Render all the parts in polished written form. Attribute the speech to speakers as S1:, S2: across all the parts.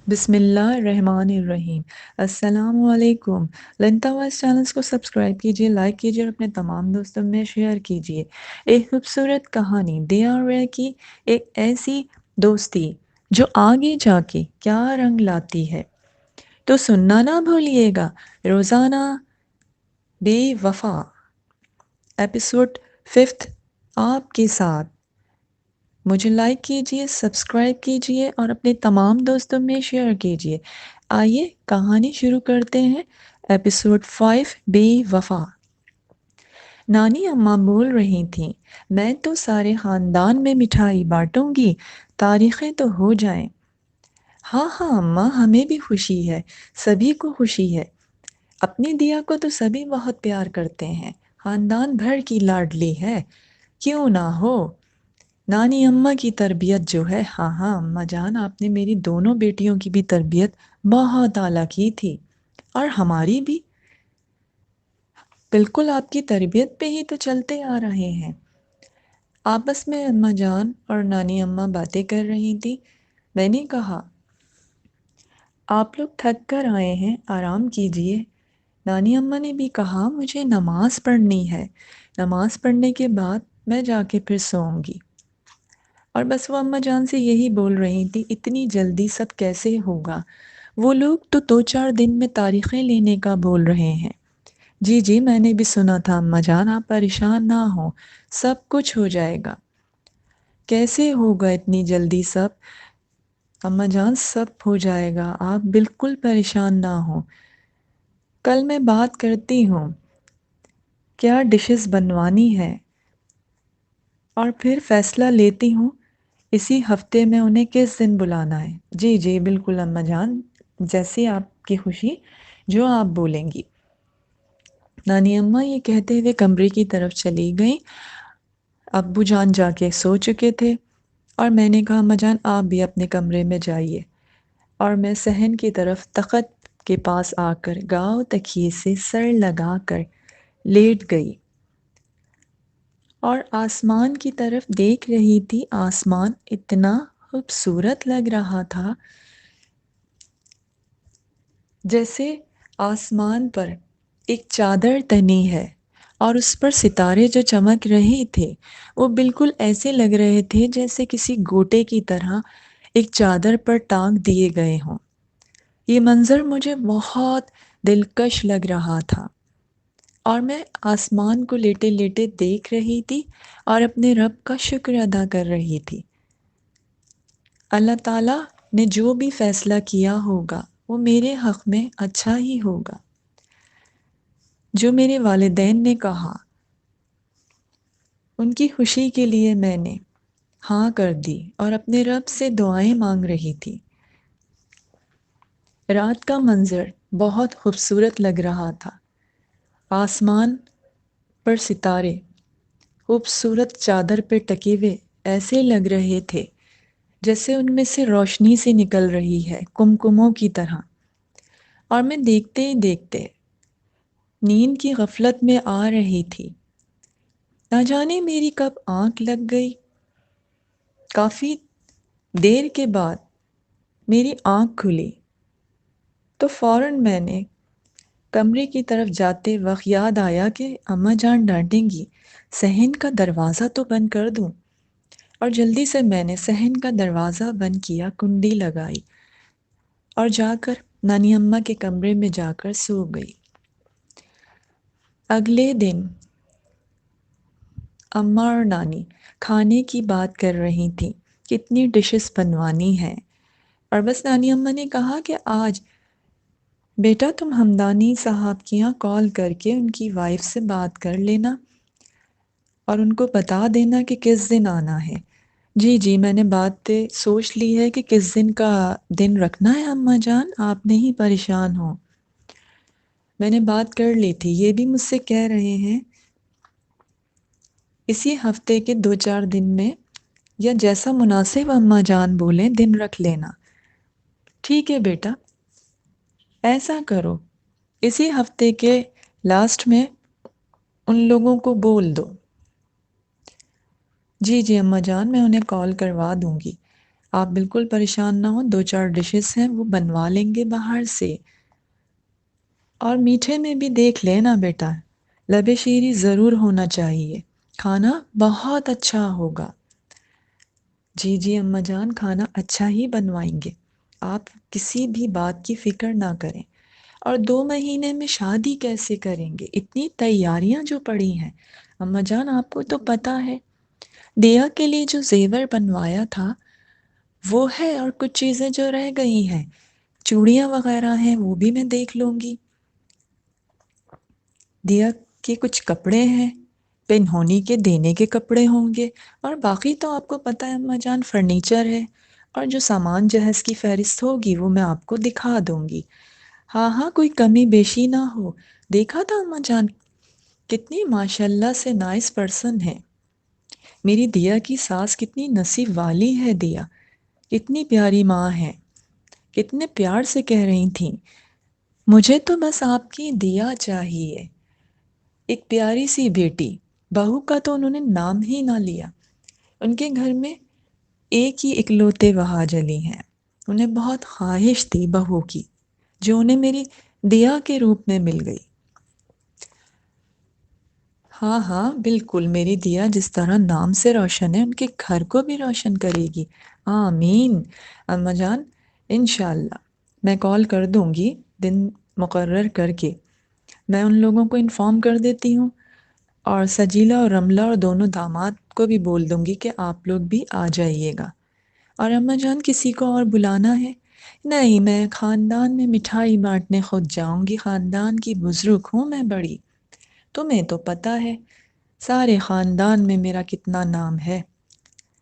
S1: بسم اللہ الرحمن الرحیم۔ السلام علیکم۔ لنتا وائس چینلز کو سبسکرائب کیجیے، لائک کیجیے اور اپنے تمام دوستوں میں شیئر کیجیے۔ ایک خوبصورت کہانی DRA کی ایک ایسی دوستی جو آگے جا کے کیا رنگ لاتی ہے، تو سننا نہ بھولیے گا۔ روزانہ بے وفا ایپیسوڈ 5 آپ کے ساتھ۔ مجھے لائک کیجیے، سبسکرائب کیجیے اور اپنے تمام دوستوں میں شیئر کیجیے۔ آئیے کہانی شروع کرتے ہیں۔ ایپیسوڈ 5 بے وفا۔ نانی اماں بول رہی تھیں، میں تو سارے خاندان میں مٹھائی بانٹوں گی، تاریخیں تو ہو جائیں۔ ہاں ہاں اماں، ہمیں بھی خوشی ہے، سبھی کو خوشی ہے۔ اپنی دیا کو تو سبھی بہت پیار کرتے ہیں، خاندان بھر کی لاڈلی ہے، کیوں نہ ہو۔ نانی اماں کی تربیت جو ہے، ہاں ہاں اماں جان، آپ نے میری دونوں بیٹیوں کی بھی تربیت بہت اعلیٰ کی تھی، اور ہماری بھی بالکل آپ کی تربیت پہ ہی تو چلتے آ رہے ہیں۔ آپس میں اماں جان اور نانی اماں باتیں کر رہی تھی۔ میں نے کہا، آپ لوگ تھک کر آئے ہیں، آرام کیجیے۔ نانی اماں نے بھی کہا، مجھے نماز پڑھنی ہے، نماز پڑھنے کے بعد میں جا کے پھر سوؤں گی۔ اور بس وہ اماں جان سے یہی بول رہی تھی، اتنی جلدی سب کیسے ہوگا؟ وہ لوگ تو 2-4 دن میں تاریخیں لینے کا بول رہے ہیں۔ جی جی، میں نے بھی سنا تھا اماں جان، آپ پریشان نہ ہوں، سب کچھ ہو جائے گا۔ کیسے ہوگا اتنی جلدی سب؟ اماں جان سب ہو جائے گا، آپ بالکل پریشان نہ ہوں۔ کل میں بات کرتی ہوں کیا ڈشز بنوانی ہے، اور پھر فیصلہ لیتی ہوں اسی ہفتے میں انہیں کس دن بلانا ہے۔ جی جی بالکل اماں جان، جیسی آپ کی خوشی، جو آپ بولیں گی۔ نانی اماں یہ کہتے ہوئے کمرے کی طرف چلی گئیں۔ ابو جان جا کے سو چکے تھے، اور میں نے کہا اماں جان آپ بھی اپنے کمرے میں جائیے، اور میں صحن کی طرف تخت کے پاس آ کر گاؤ تکیے سے سر لگا کر لیٹ گئی اور آسمان کی طرف دیکھ رہی تھی۔ آسمان اتنا خوبصورت لگ رہا تھا، جیسے آسمان پر ایک چادر تنی ہے اور اس پر ستارے جو چمک رہے تھے وہ بالکل ایسے لگ رہے تھے جیسے کسی گوٹے کی طرح ایک چادر پر ٹانگ دیے گئے ہوں۔ یہ منظر مجھے بہت دلکش لگ رہا تھا، اور میں آسمان کو لیٹے لیٹے دیکھ رہی تھی اور اپنے رب کا شکر ادا کر رہی تھی۔ اللہ تعالیٰ نے جو بھی فیصلہ کیا ہوگا وہ میرے حق میں اچھا ہی ہوگا۔ جو میرے والدین نے کہا، ان کی خوشی کے لیے میں نے ہاں کر دی اور اپنے رب سے دعائیں مانگ رہی تھی۔ رات کا منظر بہت خوبصورت لگ رہا تھا۔ آسمان پر ستارے خوبصورت چادر پہ ٹکے ہوئے ایسے لگ رہے تھے جیسے ان میں سے روشنی سے نکل رہی ہے، کمکموں کی طرح۔ اور میں دیکھتے ہی دیکھتے نیند کی غفلت میں آ رہی تھی۔ نہ جانے میری کب آنکھ لگ گئی۔ کافی دیر کے بعد میری آنکھ کھلی تو فوراً میں نے کمرے کی طرف جاتے وقت یاد آیا کہ اماں جان ڈانٹیں گی، صحن کا دروازہ تو بند کر دوں۔ اور جلدی سے میں نے صحن کا دروازہ بند کیا، کنڈی لگائی اور جا کر نانی اماں کے کمرے میں جا کر سو گئی۔ اگلے دن اماں اور نانی کھانے کی بات کر رہی تھیں، کتنی ڈشز بنوانی ہیں، اور بس نانی اماں نے کہا کہ آج بیٹا تم ہمدانی صاحب کے یہاں کال کر کے ان کی وائف سے بات کر لینا اور ان کو بتا دینا کہ کس دن آنا ہے۔ جی جی، میں نے بات سوچ لی ہے کہ کس دن کا دن رکھنا ہے اماں جان، آپ نہیں پریشان ہو۔ میں نے بات کر لی تھی، یہ بھی مجھ سے کہہ رہے ہیں اسی ہفتے کے 2-4 دن میں، یا جیسا مناسب اماں جان بولیں دن رکھ لینا۔ ٹھیک ہے بیٹا، ایسا کرو، اسی ہفتے کے لاسٹ میں ان لوگوں کو بول دو۔ جی جی اماں جان، میں انہیں کال کروا دوں گی۔ آپ بالکل پریشان نہ ہو، 2-4 ڈشز ہیں وہ بنوا لیں گے باہر سے۔ اور میٹھے میں بھی دیکھ لینا بیٹا، لب شیریں ضرور ہونا چاہیے، کھانا بہت اچھا ہوگا۔ جی جی اماں جان، کھانا اچھا ہی بنوائیں گے، آپ کسی بھی بات کی فکر نہ کریں۔ اور 2 مہینے میں شادی کیسے کریں گے؟ اتنی تیاریاں جو پڑی ہیں اماں جان، آپ کو تو پتہ ہے دیا کے لیے جو زیور بنوایا تھا وہ ہے، اور کچھ چیزیں جو رہ گئی ہیں، چوڑیاں وغیرہ ہیں وہ بھی میں دیکھ لوں گی، دیا کے کچھ کپڑے ہیں، پنہونی کے دینے کے کپڑے ہوں گے، اور باقی تو آپ کو پتہ ہے اماں جان فرنیچر ہے، اور جو سامان جہیز کی فہرست ہوگی وہ میں آپ کو دکھا دوں گی۔ ہاں ہاں، کوئی کمی بیشی نہ ہو۔ دیکھا تھا اماں جان کتنی ماشاءاللہ سے نائس پرسن ہے، میری دیا کی ساس کتنی نصیب والی ہے، دیا کتنی پیاری ماں ہے، کتنے پیار سے کہہ رہی تھیں مجھے تو بس آپ کی دیا چاہیے، ایک پیاری سی بیٹی۔ بہو کا تو انہوں نے نام ہی نہ لیا، ان کے گھر میں ایک ہی اکلوتے وہاج علی ہیں، انہیں بہت خواہش تھی بہو کی، جو انہیں میری دیا کے روپ میں مل گئی۔ ہاں ہاں بالکل، میری دیا جس طرح نام سے روشن ہے ان کے گھر کو بھی روشن کرے گی، آمین اماں جان، انشاءاللہ میں کال کر دوں گی دن مقرر کر کے، میں ان لوگوں کو انفارم کر دیتی ہوں، اور سجیلا اور رملہ اور دونوں داماد کو بھی بول دوں گی کہ آپ لوگ بھی آ جائیے گا۔ اور اماں جان کسی کو اور بلانا ہے؟ نہیں، میں خاندان میں مٹھائی بانٹنے خود جاؤں گی، خاندان کی بزرگ ہوں میں بڑی، تمہیں تو پتہ ہے سارے خاندان میں میرا کتنا نام ہے،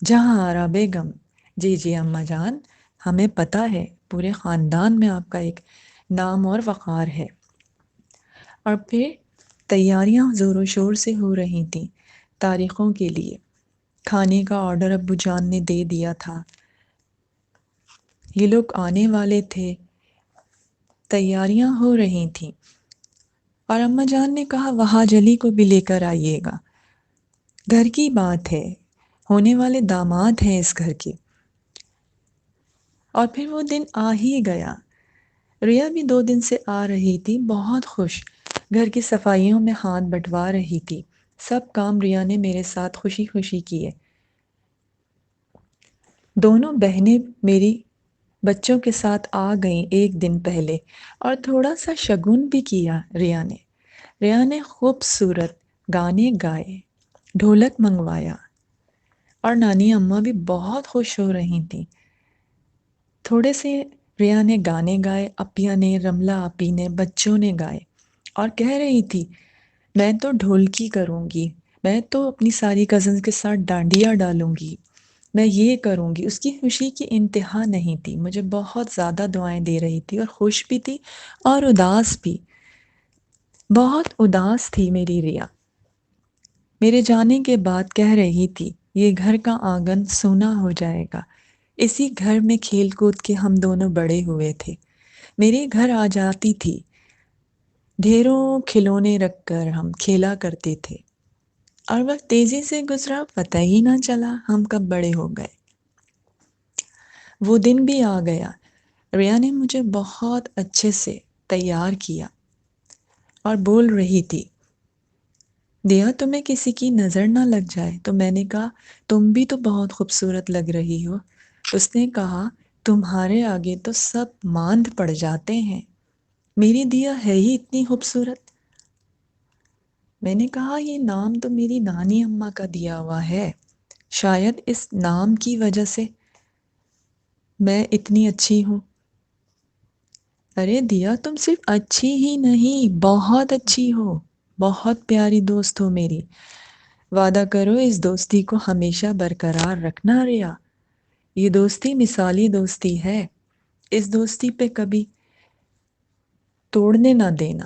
S1: جہاں آرا بیگم۔ جی جی اماں جان، ہمیں پتہ ہے پورے خاندان میں آپ کا ایک نام اور وقار ہے۔ اور پھر تیاریاں زور و شور سے ہو رہی تھیں تاریخوں کے لیے، کھانے کا آرڈر ابو جان نے دے دیا تھا، یہ لوگ آنے والے تھے، تیاریاں ہو رہی تھیں، اور اماں جان نے کہا وہاج علی کو بھی لے کر آئیے گا، گھر کی بات ہے، ہونے والے داماد ہیں اس گھر کے۔ اور پھر وہ دن آ ہی گیا، ریا بھی 2 دن سے آ رہی تھی بہت خوش، گھر کی صفائیوں میں ہاتھ بٹوا رہی تھی، سب کام ریا نے میرے ساتھ خوشی خوشی کیے، دونوں بہنیں میری بچوں کے ساتھ آ گئیں 1 دن پہلے، اور تھوڑا سا شگن بھی کیا ریا نے خوبصورت گانے گائے، ڈھولک منگوایا، اور نانی اماں بھی بہت خوش ہو رہی تھیں، تھوڑے سے ریا نے گانے گائے، اپیا نے، رملہ آپی نے، بچوں نے گائے، اور کہہ رہی تھی میں تو ڈھولکی کروں گی، میں تو اپنی ساری کزنز کے ساتھ ڈانڈیا ڈالوں گی، میں یہ کروں گی، اس کی خوشی کی انتہا نہیں تھی، مجھے بہت زیادہ دعائیں دے رہی تھی، اور خوش بھی تھی اور اداس بھی، بہت اداس تھی میری ریا، میرے جانے کے بعد کہہ رہی تھی یہ گھر کا آنگن سونا ہو جائے گا، اسی گھر میں کھیل کود کے ہم دونوں بڑے ہوئے تھے، میرے گھر آ جاتی تھی، ڈھیروں کھلونے رکھ کر ہم کھیلا کرتے تھے، اور وقت تیزی سے گزرا، پتہ ہی نہ چلا ہم کب بڑے ہو گئے۔ وہ دن بھی آ گیا، ریا نے مجھے بہت اچھے سے تیار کیا، اور بول رہی تھی دیا تمہیں کسی کی نظر نہ لگ جائے، تو میں نے کہا تم بھی تو بہت خوبصورت لگ رہی ہو، اس نے کہا تمہارے آگے تو سب ماندھ پڑ جاتے ہیں، میری دیا ہے ہی اتنی خوبصورت۔ میں نے کہا یہ نام تو میری نانی اماں کا دیا ہوا ہے، شاید اس نام کی وجہ سے میں اتنی اچھی ہوں۔ ارے دیا تم صرف اچھی ہی نہیں، بہت اچھی ہو، بہت پیاری دوست ہو میری، وعدہ کرو اس دوستی کو ہمیشہ برقرار رکھنا ریا، یہ دوستی مثالی دوستی ہے، اس دوستی پہ کبھی توڑنے نہ دینا،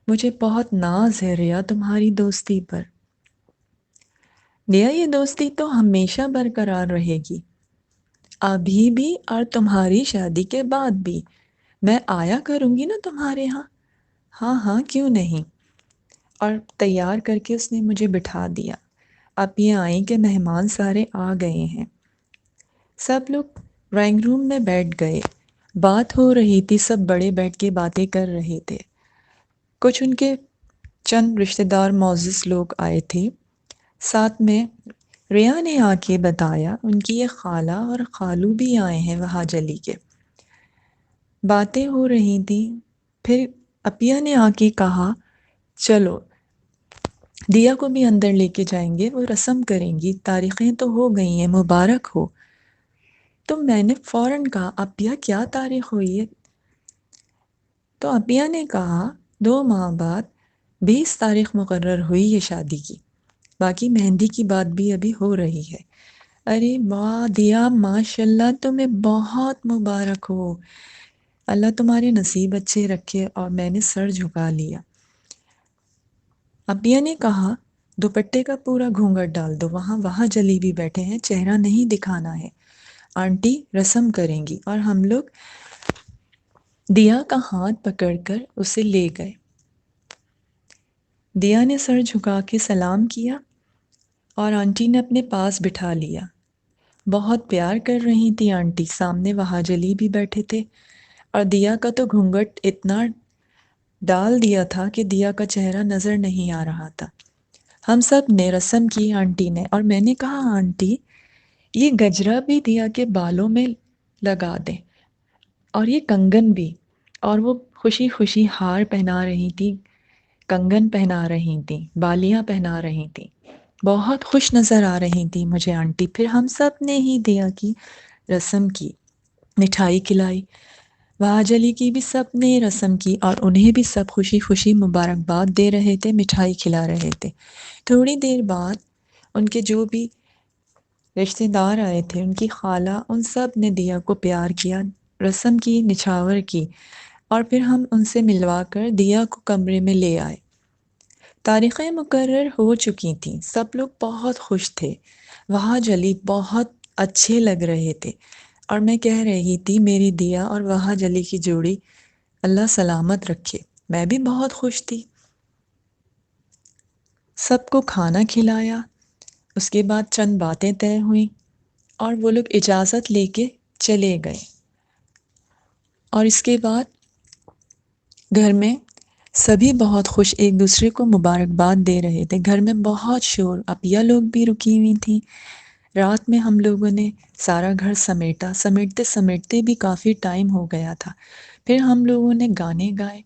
S1: مجھے بہت ناز ہے ریا تمہاری دوستی پر، ریا یہ دوستی تو ہمیشہ برقرار رہے گی، ابھی بھی اور تمہاری شادی کے بعد بھی، میں آیا کروں گی نا تمہارے ہاں، ہاں ہاں کیوں نہیں۔ اور تیار کر کے اس نے مجھے بٹھا دیا، اب یہ آئیں کہ مہمان سارے آ گئے ہیں، سب لوگ ڈرائنگ روم میں بیٹھ گئے، بات ہو رہی تھی، سب بڑے بیٹھ کے باتیں کر رہے تھے۔ کچھ ان کے چند رشتہ دار معزز لوگ آئے تھے، ساتھ میں ریا نے آ کے بتایا ان کی یہ خالہ اور خالو بھی آئے ہیں وہاں جلی کے۔ باتیں ہو رہی تھیں، پھر اپیا نے آ کے کہا چلو دیا کو بھی اندر لے کے جائیں گے، وہ رسم کریں گی، تاریخیں تو ہو گئی ہیں، مبارک ہو۔ تو میں نے فوراً کہا اپیا کیا تاریخ ہوئی ہے؟ تو اپیا نے کہا 2 ماہ بعد 20 تاریخ مقرر ہوئی ہے شادی کی، باقی مہندی کی بات بھی ابھی ہو رہی ہے۔ ارے واہ دیا، ماشاء اللہ تمہیں بہت مبارک ہو، اللہ تمہارے نصیب اچھے رکھے۔ اور میں نے سر جھکا لیا۔ اپیا نے کہا دوپٹے کا پورا گھونگھٹ ڈال دو، وہاں جلی بھی بیٹھے ہیں، چہرہ نہیں دکھانا ہے، آنٹی رسم کریں گی۔ اور ہم لوگ دیا کا ہاتھ پکڑ کر اسے لے گئے۔ دیا نے سر جھکا کے سلام کیا اور آنٹی نے اپنے پاس بٹھا لیا۔ بہت پیار کر رہی تھی آنٹی، سامنے وہاں جلی بھی بیٹھے تھے، اور دیا کا تو گھونگھٹ اتنا ڈال دیا تھا کہ دیا کا چہرہ نظر نہیں آ رہا تھا۔ ہم سب نے رسم کی آنٹی نے، اور میں نے کہا آنٹی یہ گجرا بھی دیا کے بالوں میں لگا دیں، اور یہ کنگن بھی۔ اور وہ خوشی خوشی ہار پہنا رہی تھی، کنگن پہنا رہی تھی، بالیاں پہنا رہی تھی، بہت خوش نظر آ رہی تھی مجھے آنٹی۔ پھر ہم سب نے ہی دیا کی رسم کی، مٹھائی کھلائی، وہاں جلی کی بھی سب نے رسم کی، اور انہیں بھی سب خوشی خوشی مبارکباد دے رہے تھے، مٹھائی کھلا رہے تھے۔ تھوڑی دیر بعد ان کے جو بھی رشتہ دار آئے تھے، ان کی خالہ، ان سب نے دیا کو پیار کیا، رسم کی، نچھاور کی، اور پھر ہم ان سے ملوا کر دیا کو کمرے میں لے آئے۔ تاریخیں مقرر ہو چکی تھیں، سب لوگ بہت خوش تھے، وہاں جلی بہت اچھے لگ رہے تھے، اور میں کہہ رہی تھی میری دیا اور وہاں جلی کی جوڑی اللہ سلامت رکھے۔ میں بھی بہت خوش تھی۔ سب کو کھانا کھلایا، اس کے بعد چند باتیں طے ہوئیں، اور وہ لوگ اجازت لے کے چلے گئے۔ اور اس کے بعد گھر میں سبھی بہت خوش ایک دوسرے کو مبارکباد دے رہے تھے، گھر میں بہت شور، اپیا لوگ بھی رکی ہوئی تھیں۔ رات میں ہم لوگوں نے سارا گھر سمیٹا، سمیٹتے سمیٹتے بھی کافی ٹائم ہو گیا تھا۔ پھر ہم لوگوں نے گانے گائے،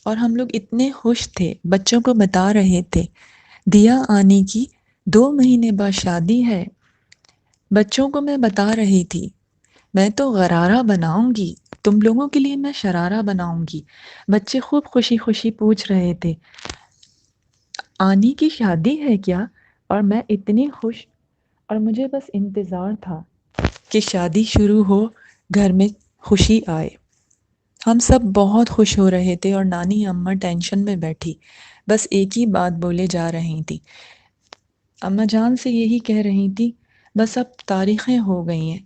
S1: اور ہم لوگ اتنے خوش تھے، بچوں کو بتا رہے تھے دیا آنے کی 2 مہینے بعد شادی ہے۔ بچوں کو میں بتا رہی تھی میں تو غرارہ بناؤں گی، تم لوگوں کے لیے میں شرارہ بناؤں گی۔ بچے خوب خوشی خوشی پوچھ رہے تھے آنی کی شادی ہے کیا؟ اور میں اتنی خوش، اور مجھے بس انتظار تھا کہ شادی شروع ہو، گھر میں خوشی آئے۔ ہم سب بہت خوش ہو رہے تھے، اور نانی اماں ٹینشن میں بیٹھی بس ایک ہی بات بولے جا رہی تھی۔ اماں جان سے یہی کہہ رہی تھی بس اب تاریخیں ہو گئی ہیں،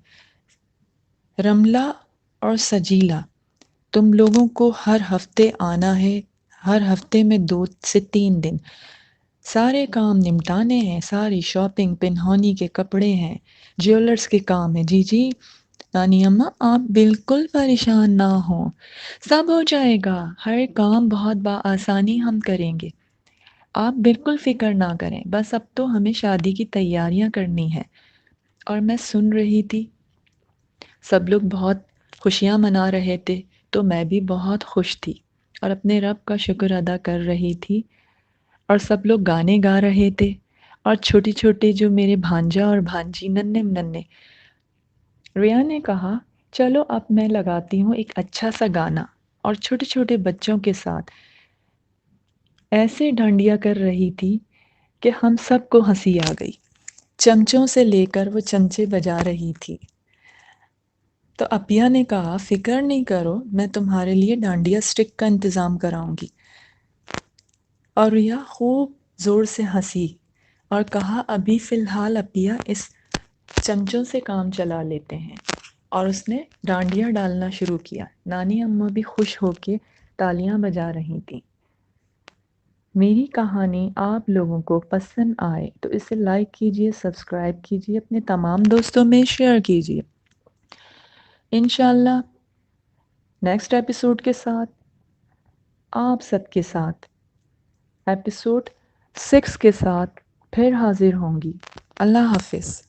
S1: رملہ اور سجیلا تم لوگوں کو ہر ہفتے آنا ہے، ہر ہفتے میں 2 سے 3 دن، سارے کام نمٹانے ہیں، ساری شاپنگ، پنہانی کے کپڑے ہیں، جیولرز کے کام ہیں۔ جی جی نانی اماں آپ بالکل پریشان نہ ہوں، سب ہو جائے گا، ہر کام بہت بآسانی ہم کریں گے، آپ بالکل فکر نہ کریں، بس اب تو ہمیں شادی کی تیاریاں کرنی ہے۔ اور میں سن رہی تھی، سب لوگ بہت خوشیاں منا رہے تھے، تو میں بھی بہت خوش تھی اور اپنے رب کا شکر ادا کر رہی تھی، اور سب لوگ گانے گا رہے تھے، اور چھوٹے چھوٹے جو میرے بھانجا اور بھانجی ننھے ننھے، ریا نے کہا چلو اب میں لگاتی ہوں ایک اچھا سا گانا، اور چھوٹے چھوٹے بچوں کے ساتھ ایسے ڈانڈیا کر رہی تھی کہ ہم سب کو ہنسی آ گئی، چمچوں سے لے کر وہ چمچے بجا رہی تھی۔ تو اپیا نے کہا فکر نہیں کرو، میں تمہارے لیے ڈانڈیا اسٹک کا انتظام کراؤں گی، اور ریا خوب زور سے ہنسی اور کہا ابھی فی الحال اپیا اس چمچوں سے کام چلا لیتے ہیں، اور اس نے ڈانڈیا ڈالنا شروع کیا۔ نانی اماں بھی خوش ہو کے تالیاں بجا رہی تھیں۔ میری کہانی آپ لوگوں کو پسند آئے تو اسے لائک کیجئے، سبسکرائب کیجئے، اپنے تمام دوستوں میں شیئر کیجئے۔ انشاءاللہ نیکسٹ ایپیسوڈ کے ساتھ آپ سب کے ساتھ ایپیسوڈ 6 کے ساتھ پھر حاضر ہوں گی۔ اللہ حافظ۔